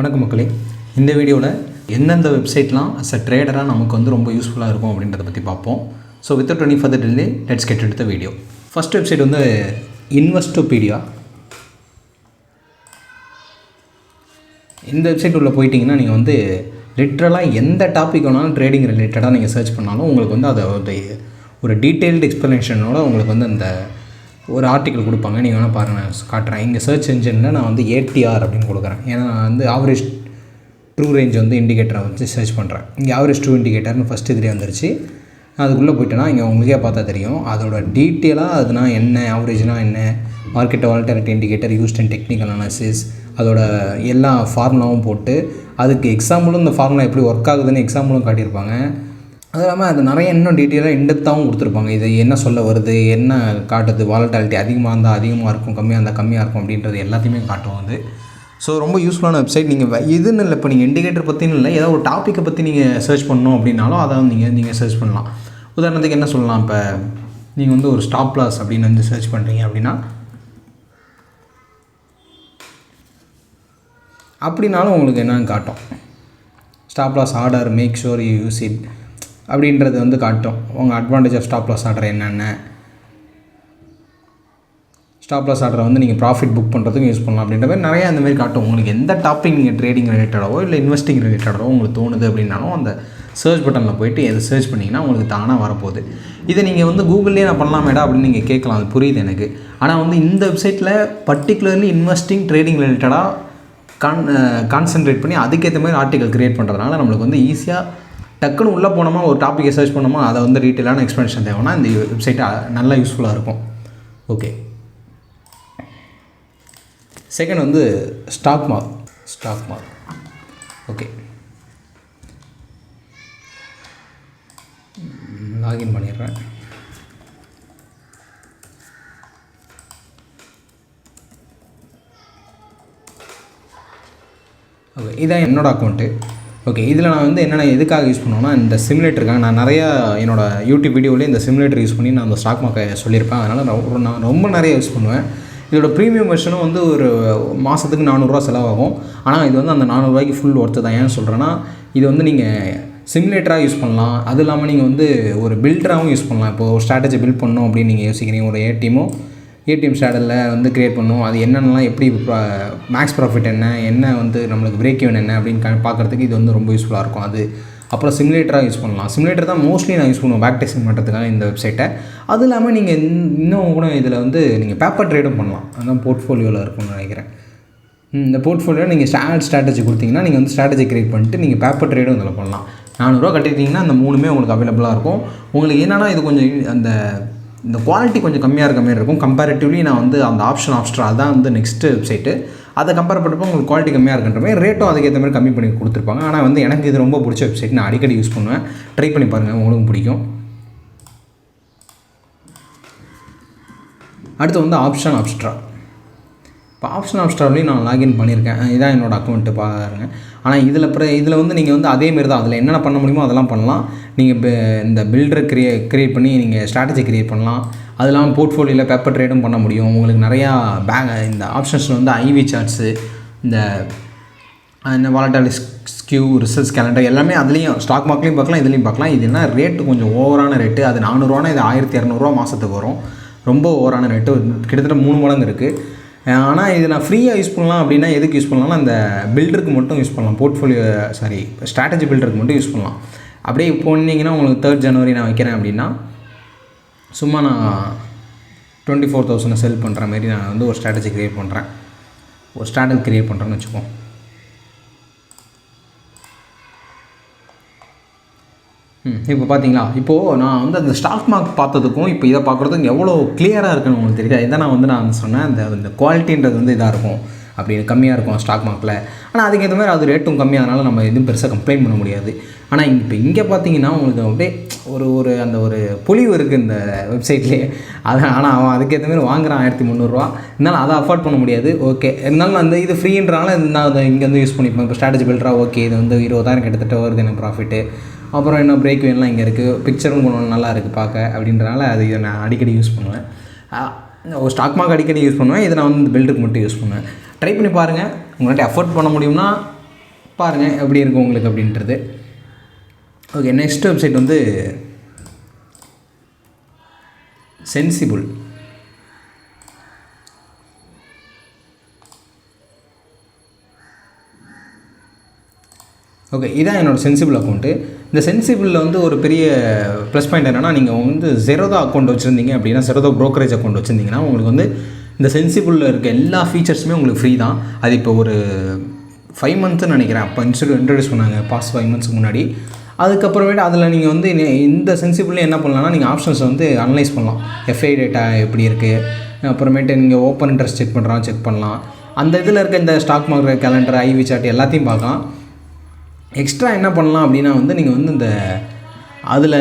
வணக்கம் மக்களே. இந்த வீடியோவில் எந்தெந்த வெப்சைட்லாம் அஸ் அ ட்ரேடராக நமக்கு வந்து ரொம்ப யூஸ்ஃபுல்லாக இருக்கும் அப்படின்றத பற்றி பார்ப்போம். So without any further delay let's get into the video. First website வந்து இன்வெஸ்டோபீடியா. இந்த வெப்சைட் உள்ள போயிட்டிங்கன்னா நீங்கள் வந்து லிட்ரலாக எந்த டாபிக் வேணாலும் ட்ரேடிங் ரிலேட்டடாக நீங்கள் சர்ச் பண்ணாலும் உங்களுக்கு வந்து அதை ஒரு டீட்டெயில்டு எக்ஸ்ப்ளனேஷனோட உங்களுக்கு வந்து அந்த ஒரு ஆர்டிக்கல் கொடுப்பாங்க. நீங்கள் வேணால் பாருங்கள், நான் காட்டுறேன். இங்கே சர்ச் இன்ஜினில் நான் வந்து ஏடிஆர் அப்படின்னு கொடுக்குறேன். ஏன்னா நான் வந்து ஆவரேஜ் ட்ரூ ரேஞ்ச் வந்து இண்டிகேட்டரை வச்சு சர்ச் பண்ணுறேன். இங்கே ஆவரேஜ் ட்ரூ இண்டிகேட்டர்னு ஃபஸ்ட்டு இதுலேயே வந்துருச்சு. அதுக்குள்ளே போய்ட்டேன்னா இங்கே உங்களுக்கே பார்த்தா தெரியும் அதோட டீட்டெயிலாக அதுனா என்ன, ஆவரேஜ்னால் என்ன, market volatility indicator used and technical analysis, அதோட எல்லா ஃபார்முலாவும் போட்டு அதுக்கு எக்ஸாம்பிளும் இந்த ஃபார்முலா எப்படி ஒர்க் ஆகுதுன்னு எக்ஸாம்பிளும் காட்டியிருப்பாங்க. அது இல்லாமல் அது நிறைய இன்னும் டீட்டெயிலாக இன்டெப்த்தாகவும் கொடுத்துருப்பாங்க. இது என்ன சொல்ல வருது, என்ன காட்டுது, வாலட்டாலிட்டி அதிகமாக இருந்தால் அதிகமாக இருக்கும், கம்மியாக இருந்தால் கம்மியாக இருக்கும் அப்படின்றது எல்லாத்தையுமே காட்டும் அது. ஸோ ரொம்ப யூஸ்ஃபுல்லான வெப்சைட். நீங்கள் இதுன்னு இல்லை, இப்போ நீங்கள் இண்டிகேட்டர் பற்றின்னு இல்லை, ஏதாவது ஒரு டாப்பிக்கை பற்றி நீங்கள் சர்ச் பண்ணணும் அப்படின்னாலும் அதை நீங்கள் சர்ச் பண்ணலாம். உதாரணத்துக்கு என்ன சொல்லலாம், இப்போ நீங்கள் வந்து ஒரு ஸ்டாப் லாஸ் அப்படின்னு வந்து சர்ச் பண்ணுறீங்க அப்படின்னாலும் உங்களுக்கு என்னென்னு காட்டும். Stop loss order, make sure you use it அப்படின்றது வந்து காட்டும். உங்கள் advantage of stop loss order என்னென்ன, ஸ்டாப் லாஸ் ஆர்டரை வந்து நீங்கள் ப்ராஃபிட் புக் பண்ணுறதுக்கும் யூஸ் பண்ணலாம் அப்படின்ற மாதிரி நிறையா அந்த மாதிரி காட்டும். உங்களுக்கு எந்த டாபிக் நீங்கள் ட்ரேடிங் ரிலேட்டடாவோ இல்லை இன்வெஸ்டிங் ரிலேட்டடாவோ உங்களுக்கு தோணுது அப்படின்னாலும் அந்த சர்ச் பட்டனில் போய்ட்டு எது சர்ச் பண்ணிங்கன்னா உங்களுக்கு தானாக வரப்போகுது. இதை நீங்கள் வந்து கூகுள்லேயே நான் பண்ணலாமேடா அப்படின்னு நீங்கள் கேட்கலாம், அது புரியுது எனக்கு. ஆனால் வந்து இந்த வெப்சைட்டில் பர்டிகுலர்லி இன்வெஸ்டிங் ட்ரேடிங் ரிலேட்டடாக கான்சன்ட்ரேட் பண்ணி அதுக்கேற்ற மாதிரி ஆர்டிக்கல் க்ரியேட் பண்ணுறதுனால நம்மளுக்கு வந்து ஈஸியாக டக்குன்னு உள்ளே போனோமா, ஒரு டாப்பிக்கை சர்ச் பண்ணோமா, அதை வந்து டீட்டெயிலான எக்ஸ்ப்ளனேஷன் தேவைன்னா இந்த வெப்சைட்டை நல்லா யூஸ்ஃபுல்லாக இருக்கும். ஓகே, செகண்ட் வந்து ஸ்டாக் மார்க். ஓகே, லாகின் பண்ணிடுறேன். ஓகே, இதான் என்னோடய அக்கௌண்ட்டு. ஓகே, இதில் நான் வந்து என்னென்ன எதுக்காக யூஸ் பண்ணுவேன்னா, இந்த சிமுலேட்டருக்காக நான் நிறையா என்னோடய யூடியூப் வீடியோவிலே இந்த சிமுலேட்டர் யூஸ் பண்ணி நான் அந்த ஸ்டாக் மார்க்கெட் சொல்லியிருப்பேன். அதனால் நான் ரொம்ப நிறைய யூஸ் பண்ணுவேன். இதோட ப்ரீமியம் வெர்ஷனும் வந்து ஒரு மாதத்துக்கு 400 செலவாகும். ஆனால் இது வந்து அந்த 400 ரூபாய்க்கு ஃபுல் ஒர்த்து தான். ஏன்னு சொல்கிறேன்னா, இது வந்து நீங்கள் சிமுலேட்டராக யூஸ் பண்ணலாம். அது இல்லாமல் நீங்கள் வந்து ஒரு பில்டராகவும் யூஸ் பண்ணலாம். இப்போ ஒரு ஸ்ட்ராட்டஜி பில்ட் பண்ணணும் அப்படின்னு நீங்கள் யோசிக்கிறீங்க, ஒரு ஏடிஎம் ஸ்ட்ராட்டஜியில் வந்து க்ரியேட் பண்ணணும், அது என்னென்னலாம், எப்படி மேக்ஸ் ப்ராஃபிட் என்ன வந்து நம்மளுக்கு பிரேக் ஈவன் என்ன அப்படின்னு பார்க்குறதுக்கு இது வந்து ரொம்ப யூஸ்ஃபுல்லாக இருக்கும். அது அப்புறம் சிமுலேட்டராக யூஸ் பண்ணலாம். சிமுலேட்டர் தான் மோஸ்ட்லி நான் யூஸ் பண்ணுவேன் பேக் டெஸ்டிங் பண்ணுறதுக்காக இந்த வெப்சைட்டை. அது இல்லாமல் நீங்கள் இன்னும் கூட இதில் வந்து நீங்கள் பேப்பர் ட்ரேடும் பண்ணலாம். அதுதான் போர்ட்ஃபோலியோவில் இருக்கும்னு நினைக்கிறேன். இந்த போர்ட்ஃபோலியோ நீங்கள் ஸ்ட்ராட்டஜி கொடுத்தீங்கன்னா நீங்கள் வந்து ஸ்ட்ராட்டஜி க்ரியேட் பண்ணிட்டு நீங்கள் பேப்பர் ட்ரேடும் இதில் பண்ணலாம். 400 ரூபா கட்டிட்டீங்கன்னா அந்த மூணுமே உங்களுக்கு அவைலபிளாக இருக்கும். உங்களுக்கு என்னென்னா இது கொஞ்சம் இந்த குவாலிட்டி கொஞ்சம் கம்மியாக இருக்க மாதிரி இருக்கும். கம்பேரிட்டிவ்லி நான் வந்து அந்த ஆப்ஷன் அதான் வந்து நெக்ஸ்ட்டு வெப்சைட்டு, அதை கம்பேர் பண்ணுறப்போ உங்களுக்கு குவாலிட்டி கம்மியாக இருக்கின்ற மாதிரி ரேட்டும் அதுக்கேற்ற மாதிரி கம்மி பண்ணி கொடுத்துருப்பாங்க. ஆனால் வந்து எனக்கு இது ரொம்ப பிடிச்ச வெப்சைட், நான் அடிக்கடி யூஸ் பண்ணுவேன். ட்ரை பண்ணி பாருங்கள், உங்களுக்கும் பிடிக்கும். அடுத்து வந்து ஆப்ஷன் ஆப்ஸ்ட்ரா. இப்போ ஆப்ஷன் ஆப்ஸ்ட்ராவிலையும் நான் லாகின் பண்ணியிருக்கேன். இதான் என்னோடய அக்கௌண்ட்டு பாருங்கள். ஆனால் இதில் வந்து நீங்கள் வந்து அதேமாரி தான், அதில் என்னென்ன பண்ண முடியுமோ அதெல்லாம் பண்ணலாம். நீங்கள் இப்போ இந்த பில்டரை கிரியேட் பண்ணி நீங்கள் ஸ்ட்ராட்டஜி கிரியேட் பண்ணலாம். அது இல்லாமல் போர்ட்ஃபோலியோவில் பேப்பர் ட்ரேடும் பண்ண முடியும். உங்களுக்கு நிறையா இந்த ஆப்ஷன்ஸில் வந்து ஐவி சார்ட்ஸு, இந்த வாலட்டாலிட்டி ஸ்கியூ, ரிசல்ட்ஸ் கேலண்டர் எல்லாமே அதுலேயும் ஸ்டாக் மார்க்லேயும் பார்க்கலாம், இதுலேயும் பார்க்கலாம். இது என்ன ரேட்டு கொஞ்சம் ஓவரான ரேட்டு. அது 400 ரூபானா இது 1200 மாதத்துக்கு வரும். ரொம்ப ஓவரான ரேட்டு, கிட்டத்தட்ட 3 மடங்கு இருக்குது. ஆனால் இது நான் ஃப்ரீயாக யூஸ் பண்ணலாம் அப்படின்னா எதுக்கு யூஸ் பண்ணலாம்னா அந்த பில்டருக்கு மட்டும் யூஸ் பண்ணலாம். ஸ்ட்ராட்டஜி பில்டருக்கு மட்டும் யூஸ் பண்ணலாம். அப்படியே போனீங்கன்னா உங்களுக்கு 3rd ஜனவரி நான் வைக்கிறேன் அப்படின்னா சும்மா நான் 24,000 செல் பண்ணுற மாதிரி நான் வந்து ஒரு ஸ்ட்ராட்டஜி க்ரியேட் பண்ணுறேன்னு வச்சுப்போம். இப்போ பார்த்தீங்களா, இப்போது நான் வந்து அந்த ஸ்டாக் மார்க் பார்த்ததுக்கும் இப்போ இதை பார்க்குறதுக்கும் எவ்வளோ கிளியராக இருக்குன்னு உங்களுக்கு தெரியுது. இதை நான் சொன்னேன், இந்த குவாலிட்டின்றது வந்து இதாக இருக்கும், அப்படின்னு கம்மியாக இருக்கும் ஸ்டாக் மார்க்கில். ஆனால் அதுக்கேற்ற மாதிரி அது ரேட்டும் கம்மியாகனால நம்ம எதுவும் பெருசாக கம்ப்ளைண்ட் பண்ண முடியாது. ஆனால் இங்கே பார்த்தீங்கன்னா உங்களுக்கு அப்படியே ஒரு பொலிவு இருக்குது இந்த வெப்சைட்லேயே. ஆனால் அவன் அதுக்கேற்ற மாதிரி வாங்குறான் 1300 ரூபா. இருந்தாலும் அதை அஃபோர்ட் பண்ண முடியாது. ஓகே, இருந்தாலும் அந்த இது ஃப்ரீன்றனால நான் அதை இங்கே வந்து யூஸ் பண்ணிப்பேன். இப்போ ஸ்ட்ராட்டஜி பில்டராக ஓகே, இது வந்து 20,000 கிட்டத்தட்ட வருது எனக்கு ப்ராஃபிட்டு. அப்புறம் என்ன பிரேக் வேணும்லாம் இங்கே இருக்குது, பிக்சரும் கொஞ்சம் நல்லா இருக்குது பார்க்க அப்படின்றனால அது இதை நான் அடிக்கடி யூஸ் பண்ணுவேன். ஒரு ஸ்டாக் மார்க் அடிக்கடி யூஸ் பண்ணுவேன். இதை நான் வந்து பில்டருக்கு மட்டும் யூஸ் பண்ணுவேன். ட்ரை பண்ணி பாருங்கள். உங்கள்கிட்ட அஃபோர்ட் பண்ண முடியும்னா பாருங்கள் எப்படி இருக்கும் உங்களுக்கு அப்படின்றது. ஓகே, நெக்ஸ்ட் வெப்சைட் வந்து சென்சிபிள். ஓகே, இதான் என்னோடய சென்சிபிள் அக்கௌண்ட்டு. இந்த சென்சிபிளில் வந்து ஒரு பெரிய ப்ளஸ் பாயிண்ட் என்னென்னா, நீங்கள் வந்து ஜெரோதா அக்கௌண்ட் வச்சுருந்தீங்க அப்படின்னா, ஜெரோதா ப்ரோக்கரேஜ் அக்கௌண்ட் வச்சுருந்தீங்கன்னா உங்களுக்கு வந்து இந்த சென்சிபிளில் இருக்க எல்லா ஃபீச்சர்ஸுமே உங்களுக்கு ஃப்ரீ தான். அது இப்போ ஒரு 5 மந்த்ஸ்ன்னு நினைக்கிறேன், அப்போ இன்ட்ரடியூஸ் பண்ணாங்க பாஸ்ட் 5 மந்த்ஸ்க்கு முன்னாடி. அதுக்கப்புறமேட்டு அதில் நீங்கள் வந்து இந்த சென்சிபிளில் என்ன பண்ணலாம்னா, நீங்கள் ஆப்ஷன்ஸை வந்து அனலைஸ் பண்ணலாம். எஃப்ஐ டேட்டா எப்படி இருக்குது, அப்புறமேட்டு நீங்கள் ஓப்பன் இன்ட்ரெஸ்ட் செக் பண்ணலாம். அந்த இதில் இருக்க இந்த stock market calendar, IV chart எல்லாத்தையும் பார்க்கலாம். எக்ஸ்ட்ரா என்ன பண்ணலாம் அப்படின்னா வந்து நீங்கள் வந்து இந்த அதில்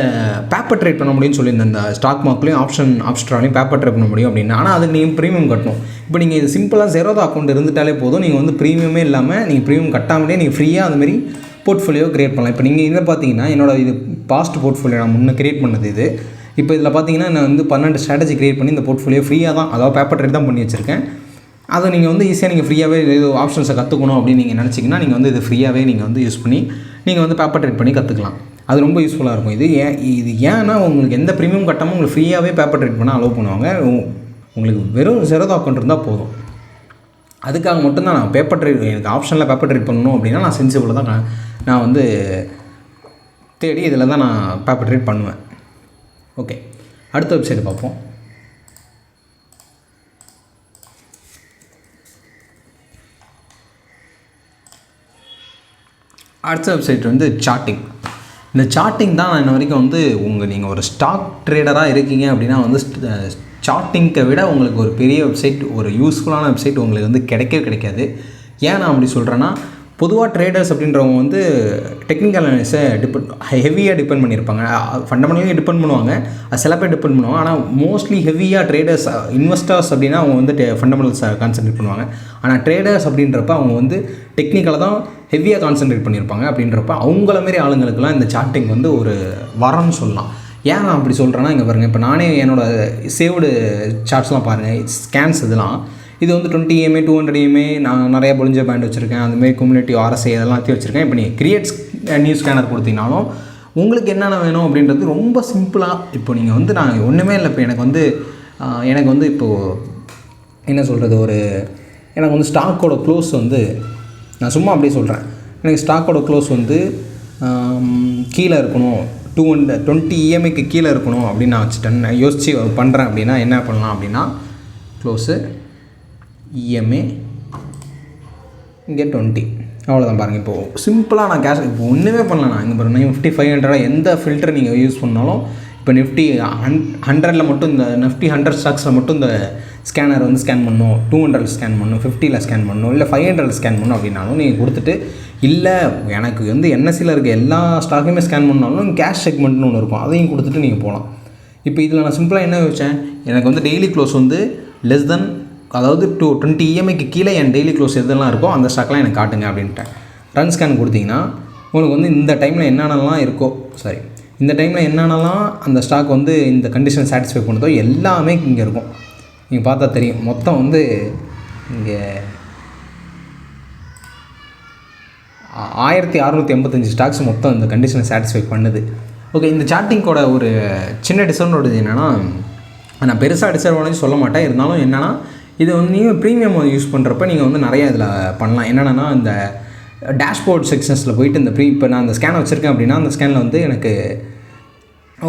பேப்பர் ட்ரேட் பண்ண முடியும்னு சொல்லியிருந்தேன். இந்த ஸ்டாக் மார்க்லேயும் ஆப்ஷன்ஸ்ட்ராலையும் பேப்பர் ட்ரேட் பண்ண முடியும் அப்படின்னா, ஆனால் அதுக்கு நீங்கள் ப்ரீமியம் கட்டணும். இப்போ நீங்கள் இது சிம்பிளாக ஜெரோதா அக்கௌண்ட் இருந்துட்டாலே போதும், நீங்கள் வந்து ப்ரீமியமே இல்லாமல் நீங்கள் ப்ரீமியம் கட்டாமலே நீங்கள் ஃப்ரீயாக அதுமாரி போர்ட்ஃபோலியோ க்ரியேட் பண்ணலாம். இப்போ நீங்கள் இதில் பார்த்தீங்கன்னா என்னோட இது பாஸ்ட் போர்ட்ஃபோலியோ நான் முன்னே க்ரியேட் பண்ணது இது. இப்போ இதில் பார்த்தீங்கன்னா நான் வந்து 12 ஸ்ட்ராட்டஜி க்ரியேட் பண்ணி இந்த போர்ட்ஃபோலியோ ஃப்ரீயாக தான், அதாவது பேப்பர் ட்ரேட் தான் பண்ணி வச்சுருக்கேன். அதை நீங்கள் வந்து ஈஸியாக நீங்கள் ஃப்ரீயாகவே இது ஆப்ஷன்ஸை கற்றுக்கணும் அப்படின்னு நீங்கள் நினச்சிங்கன்னா, நீங்கள் வந்து இது ஃப்ரீயாகவே நீங்கள் வந்து யூஸ் பண்ணி நீங்கள் வந்து பேப்பர் ட்ரேட் பண்ணி கற்றுக்கலாம். அது ரொம்ப யூஸ்ஃபுல்லாக இருக்கும். இது ஏன்னா உங்களுக்கு எந்த ப்ரீமியம் கட்டாமல் உங்களுக்கு ஃப்ரீயாகவே பேப்பர் ட்ரேட் பண்ண அலோவ் பண்ணுவாங்க. உங்களுக்கு வெறும் ஜெரோதா அக்கௌண்ட் இருந்தால் போதும். அதுக்காக மட்டும்தான் நான் பேப்பர் ட்ரேட், எனக்கு ஆப்ஷனில் பேப்பர் ட்ரேட் பண்ணணும் அப்படின்னா நான் சென்சிபிளில் தான் நான் வந்து தேடி இதில் தான் நான் பேப்பர் ட்ரேட் பண்ணுவேன். ஓகே, அடுத்த வெப்சைட் பார்ப்போம். அடுத்த வெப்சைட் வந்து சார்ட்டிங். இந்த சார்ட்டிங் தான் நான் இன்ன வரைக்கும் வந்து நீங்கள் ஒரு ஸ்டாக் ட்ரேடராக இருக்கீங்க அப்படின்னா வந்து சார்ட்டிங்கை விட உங்களுக்கு ஒரு பெரிய வெப்சைட், ஒரு யூஸ்ஃபுல்லான வெப்சைட் உங்களுக்கு வந்து கிடைக்காது. ஏன் நான் அப்படி சொல்கிறேன்னா, பொதுவாக ட்ரேடர்ஸ் அப்படின்றவங்க வந்து டெக்னிக்கல் அனாலிசிஸை ஹெவியாக டிபெண்ட் பண்ணியிருப்பாங்க. ஃபண்டமெண்டலாக டிபெண்ட் பண்ணுவாங்க, சில பேர் டிபெண்ட் பண்ணுவாங்க. ஆனால் மோஸ்ட்லி ஹெவியாக ட்ரேடர்ஸ், இன்வெஸ்டர்ஸ் அப்படின்னா அவங்க வந்து ஃபண்டமெண்டல்ஸை கான்சன்ட்ரேட் பண்ணுவாங்க. ஆனால் ட்ரேடர்ஸ் அப்படின்றப்ப அவங்க வந்து டெக்னிக்கலாக தான் ஹெவியாக கான்சன்ட்ரேட் பண்ணியிருப்பாங்க. அப்படின்றப்ப அவங்கள மாரி ஆளுங்களுக்கெல்லாம் இந்த சார்ட்டிங் வந்து ஒரு வரம்னு சொல்லலாம். ஏன் நான் அப்படி சொல்கிறேன்னா, இங்கே பாருங்கள், இப்போ நானே என்னோடய சேவ்டு சார்ட்ஸ்லாம் பாருங்கள், ஸ்கேன்ஸ் இதெல்லாம் இது வந்து 20 EMA 200 EMA நான் நிறையா பொலிஞ்ச பேண்ட் வச்சுருக்கேன், அதுமாரி குமுலேட்டிவ் RSI அதெல்லாத்தையும் வச்சுருக்கேன். இப்போ நீங்கள் கிரியேட் நியூ ஸ்கேனர் கொடுத்தீங்கனாலும் உங்களுக்கு என்னென்ன வேணும் அப்படின்றது ரொம்ப சிம்பிளாக. இப்போ நீங்கள் வந்து நான் ஒன்றுமே இல்லை, இப்போ எனக்கு வந்து இப்போது என்ன சொல்கிறது, எனக்கு வந்து ஸ்டாக்கோட க்ளோஸ் வந்து நான் சும்மா அப்படியே சொல்கிறேன், எனக்கு ஸ்டாக்கோட க்ளோஸ் வந்து கீழே இருக்கணும், 220 EMAக்கு கீழே இருக்கணும் அப்படின்னு நான் வச்சுட்டேன், யோசித்து பண்ணுறேன். அப்படின்னா என்ன பண்ணலாம் அப்படின்னா, க்ளோஸு EMA இங்கே 20, அவ்வளோதான். பாருங்கள், இப்போது சிம்பிளாக நான் கேஷ் இப்போ ஒன்றுமே பண்ணல. நான் இங்கே பாருங்கள், Nifty 500 எந்த ஃபில்டர் நீங்கள் யூஸ் பண்ணாலும், இப்போ Nifty 100 மட்டும், இந்த Nifty 100 ஸ்டாக்ஸில் மட்டும் இந்த ஸ்கேனர் வந்து ஸ்கேன் பண்ணணும், 200 ஸ்கேன் பண்ணணும், 50ல் ஸ்கேன் பண்ணணும், இல்லை 500 ஸ்கேன் பண்ணணும் அப்படின்னாலும் நீங்கள் கொடுத்துட்டு, இல்லை எனக்கு வந்து NSEயில் இருக்க எல்லா ஸ்டாக்குமே ஸ்கேன் பண்ணாலும் கேஷ் செக்மெண்ட்னு ஒன்று இருக்கும், அதையும் கொடுத்துட்டு நீங்கள் போகலாம். இப்போ இதில் நான் சிம்பிளாக என்ன வச்சேன், எனக்கு வந்து டெய்லி க்ளோஸ் வந்து லெஸ் தென், அதாவது 20 EMAக்கு கீழே என் டெய்லி க்ளோஸ் எதெல்லாம் இருக்கோ அந்த ஸ்டாக்லாம் எனக்கு காட்டுங்க அப்படின்ட்டேன். ரன் ஸ்கேன் கொடுத்தீங்கன்னா உங்களுக்கு வந்து இந்த டைமில் என்னென்னலாம் இருக்கோ, இந்த டைமில் என்னென்னலாம் அந்த ஸ்டாக் வந்து இந்த கண்டிஷன் சாட்டிஸ்ஃபை பண்ணுதோ எல்லாமே இங்கே இருக்கும். நீங்கள் பார்த்தா தெரியும், மொத்தம் வந்து இங்கே 1685 ஸ்டாக்ஸ் மொத்தம் இந்த கண்டிஷனை சாட்டிஸ்ஃபை பண்ணுது. ஓகே, இந்த சார்ட்டிங்கோட ஒரு சின்ன டிஸ்அட்வான்டேஜ் என்னென்னா, நான் பெருசாக டிஸ்அட்வான்டேஜ் சொல்ல மாட்டேன், இருந்தாலும் என்னென்னா, இது வந்து நீங்கள் ப்ரீமியம் யூஸ் பண்ணுறப்ப நீங்கள் வந்து நிறையா இதில் பண்ணலாம். என்னென்னா, இந்த டேஷ்போர்ட் செக்ஷன்ஸில் போயிட்டு இப்போ நான் அந்த ஸ்கேன் வச்சுருக்கேன் அப்படின்னா, அந்த ஸ்கேனில் வந்து எனக்கு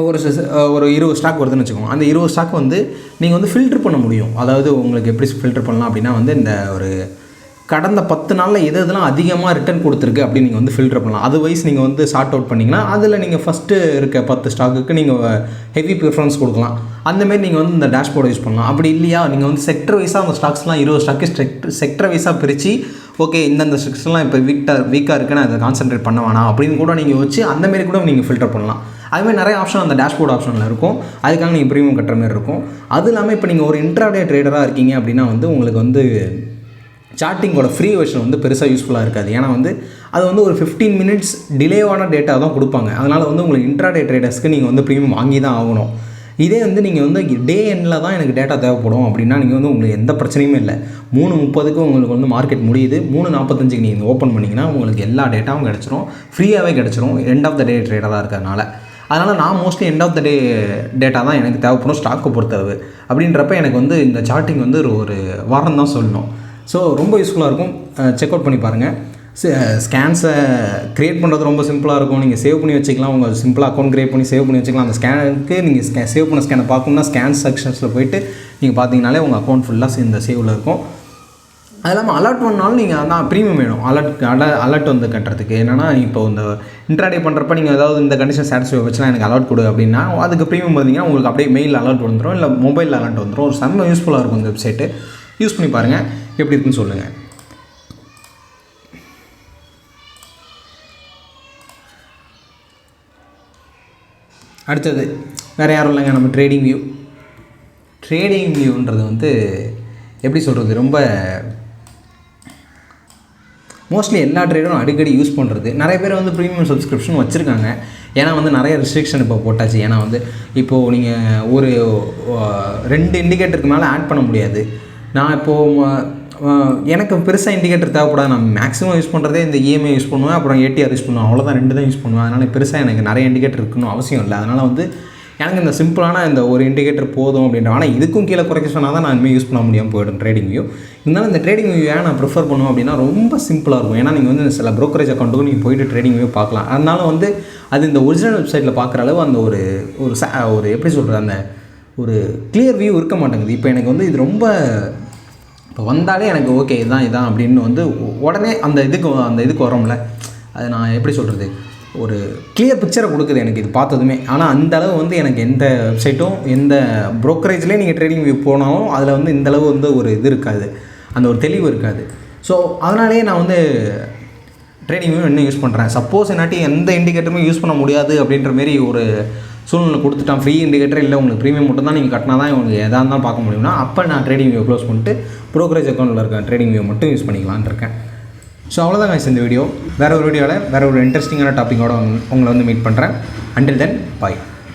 ஒரு 20 ஸ்டாக் வருதுன்னு வச்சுக்கோங்க. அந்த 20 ஸ்டாக் வந்து நீங்கள் வந்து ஃபில்டர் பண்ண முடியும். அதாவது உங்களுக்கு எப்படி ஃபில்டர் பண்ணலாம் அப்படின்னா வந்து, இந்த ஒரு கடந்த 10 நாளில் எதெல்லாம் அதிகமாக ரிட்டர்ன் கொடுத்துருக்கு அப்படின்னு நீங்கள் வந்து ஃபில்டர் பண்ணலாம். அதுவைஸ் நீங்கள் வந்து சார்ட் அவுட் பண்ணிங்கன்னா அதில் நீங்கள் ஃபஸ்ட்டு இருக்க 10 ஸ்டாக்குக்கு நீங்கள் ஹெவி ப்ரிஃபரன்ஸ் கொடுக்கலாம். அந்தமாரி நீங்கள் வந்து இந்த டேஷ்போர்டை யூஸ் பண்ணலாம். அப்படி இல்லையா, நீங்கள் வந்து செக்டர் வைஸாக அந்த ஸ்டாக்ஸ்லாம் 20 ஸ்டாக்கு செக்டர் வைஸாக பிரித்து, ஓகே இந்தந்த செக்டர்ஸ்லாம் இப்போ வீக்காக இருக்குன்னு அதை கான்சென்ட்ரேட் பண்ண வேணாம் அப்படின்னு கூட நீங்கள் வச்சு அந்தமாரி கூட நீங்கள் ஃபில்டர் பண்ணலாம். அதுமாதிரி நிறைய ஆப்ஷன் அந்த டேஷ்போர்ட் ஆப்ஷனில் இருக்கும். அதுக்காக நீங்கள் ப்ரீமியம் கட்டுற மாதிரி இருக்கும். அது இல்லாமல் இப்போ நீங்கள் ஒரு இன்ட்ராடே ட்ரேடராக இருக்கீங்க அப்படின்னா வந்து உங்களுக்கு வந்து சார்ட்டிங்கோட ஃப்ரீ வெர்ஷன் வந்து பெருசாக யூஸ்ஃபுல்லாக இருக்காது. ஏன்னா வந்து அது வந்து ஒரு 15 மினிட்ஸ் டிலேவான டேட்டா தான் கொடுப்பாங்க. அதனால் வந்து உங்களுக்கு இன்ட்ராடே ட்ரேடர்ஸ்க்கு நீங்கள் வந்து ப்ரீமியம் வாங்கி தான் ஆகணும். இதே வந்து நீங்கள் வந்து டே எண்டில் தான் எனக்கு டேட்டா தேவைப்படும் அப்படின்னா நீங்கள் வந்து உங்களுக்கு எந்த பிரச்சனையுமே இல்லை. 3:30க்கு உங்களுக்கு வந்து மார்க்கெட் முடியுது, 3:45க்கு நீங்கள் ஓப்பன் பண்ணிங்கன்னா உங்களுக்கு எல்லா டேட்டாவும் கிடச்சிரும், ஃப்ரீயாகவே கிடச்சிரும், எண்ட் ஆஃப் த டே ட்ரேடராக இருக்கிறதுனால. அதனால் நான் mostly end of the day data தான் எனக்கு தேவைப்படும் ஸ்டாக்கை பொறுத்தளவு. அப்படின்றப்ப எனக்கு வந்து இந்த சார்ட்டிங் வந்து ஒரு வாரம் தான் சொல்லணும். ஸோ ரொம்ப யூஸ்ஃபுல்லாக இருக்கும், செக் அவுட் பண்ணி பாருங்கள். ஸ்கேன்ஸை க்ரியேட் பண்ணுறது ரொம்ப சிம்பிளாக இருக்கும். நீங்கள் சேவ் பண்ணி வச்சுக்கலாம், உங்கள் சிம்பிளாக அக்கௌண்ட் க்ரியேட் பண்ணி சேவ் பண்ணி வச்சுக்கலாம். அந்த ஸ்கேனுக்கு நீங்கள் சேவ் பண்ண ஸ்கேனை பார்க்கணுன்னா ஸ்கேன் செக்ஷன்ஸில் போய்ட்டு நீங்கள் பார்த்தீங்கனாலே உங்கள் அக்கௌண்ட் ஃபுல்லாக இந்த சேவில் இருக்கும். அது இல்லாமல் அலர்ட் பண்ணாலும் நீங்கள் அதான் ப்ரீமியம் வேணும். அலர்ட் வந்து கட்டுறதுக்கு என்னென்னா, இப்போ இந்த இன்ட்ராடே பண்ணுறப்ப நீங்கள் ஏதாவது இந்த கண்டிஷன் சாட்டிஸ்ஃபை வச்சுனா எனக்கு அலர்ட் கொடு அப்படின்னா அதுக்கு ப்ரீமியம் பார்த்தீங்கன்னா உங்களுக்கு அப்படியே மெயில் அலர்ட் வந்துடும், இல்லை மொபைல் அலர்ட் வந்துடும். ஒரு செம்ம யூஸ்ஃபுல்லாக இருக்கும் இந்த வெப்சைட்டு. யூஸ் பண்ணி பாருங்கள், எப்படி இருக்குன்னு சொல்லுங்கள். அடுத்தது வேறு யாரும் இல்லைங்க, நம்ம ட்ரேடிங் வியூன்றது வந்து எப்படி சொல்கிறது, ரொம்ப மோஸ்ட்லி எல்லா ட்ரேடரும் அடிக்கடி யூஸ் பண்ணுறது. நிறைய பேர் வந்து ப்ரீமியம் சப்ஸ்கிரிப்ஷன் வச்சுருக்காங்க. ஏன்னா வந்து நிறைய ரெஸ்ட்ரிக்ஷன் இப்போ போட்டாச்சு. ஏன்னா வந்து இப்போது நீங்கள் ஒரு 2 இண்டிகேட்டருக்கு மேலே ஆட் பண்ண முடியாது. நான் இப்போது எனக்கு பெருசாக இண்டிகேட்டர் தேவைப்படாது. நான் மேக்ஸிமம் யூஸ் பண்ணுறதே இந்த இஎம்ஐ யூஸ் பண்ணுவேன், அப்புறம் ஏடிஆர் யூஸ் பண்ணுவேன். அவ்வளோதான், 2 தான் யூஸ் பண்ணுவேன். அதனால் பெருசாக எனக்கு நிறைய இண்டிகேட்டர் இருக்கணும் அவசியம் இல்லை. அதனால் வந்து எனக்கு இந்த சிம்பிளான இந்த ஒரு இண்டிகேட்டர் போதும் அப்படின்ற. ஆனால் இதுக்கும் கீழே குறைக்க சொன்னால் தான் நான் இனிமேல் யூஸ் பண்ண முடியாமல் போய்டும் ட்ரேடிங் வியூ. இருந்தாலும் இந்த ட்ரேடிங் வியூ ஏன் நான் ப்ரிஃபர் பண்ணுவேன் அப்படின்னா ரொம்ப சிம்பிளாக இருக்கும். ஏன்னா நீங்கள் வந்து சில ப்ரோக்கரேஜ் அக்கௌண்ட்டுக்கும் நீங்கள் போய்ட்டு ட்ரேடிங் வியூ பார்க்கலாம். அதனால வந்து அது இந்த ஒரிஜினல் வெப்சைட்டில் பார்க்குற அளவு அந்த ஒரு எப்படி சொல்கிறது, அந்த ஒரு கிளியர் வியூ இருக்க மாட்டேங்குது. இப்போ எனக்கு வந்து இது ரொம்ப இப்போ வந்தாலே எனக்கு ஓகே இதான் அப்படின்னு வந்து உடனே அந்த இதுக்கு வரோம்ல, அது நான் எப்படி சொல்கிறது, ஒரு கிளியர் பிக்சரை கொடுக்குது எனக்கு இது பார்த்ததுமே. ஆனால் அந்தளவு வந்து எனக்கு எந்த வெப்சைட்டும் எந்த ப்ரோக்கரேஜ்லேயும் நீங்கள் ட்ரேடிங் வியூ போனாலும் அதில் வந்து இந்தளவு வந்து ஒரு இது இருக்காது, அந்த ஒரு தெளிவு இருக்காது. ஸோ அதனாலேயே நான் வந்து ட்ரேடிங் வியூ இன்னும் யூஸ் பண்ணுறேன். சப்போஸ் என்னாட்டி எந்த இண்டிகேட்டருமே யூஸ் பண்ண முடியாது அப்படின்ற மாரி ஒரு சூழ்நிலை கொடுத்துட்டான், ஃப்ரீ இண்டிகேட்டர் இல்லை, உங்களுக்கு ப்ரீமியம் மட்டும் தான் நீங்கள் கட்டினா தான் உங்களுக்கு எதாக இருந்தாலும் பார்க்க முடியும்னா, அப்போ நான் ட்ரேடிங் வியூ க்ளோஸ் பண்ணிட்டு ப்ரோக்கரேஜ் அக்கௌண்ட்டில் இருக்க ட்ரேடிங் வியூ மட்டும் யூஸ் பண்ணிக்கலான்னு இருக்கேன். ஸோ அவ்வளோதான் guys இந்த வீடியோ. வேறு ஒரு வீடியோவில் வேறு ஒரு இன்ட்ரெஸ்டிங்கான டாப்பிக்கோடு உங்களை வந்து மீட் பண்ணுறேன். அண்டில் தென் பாய்.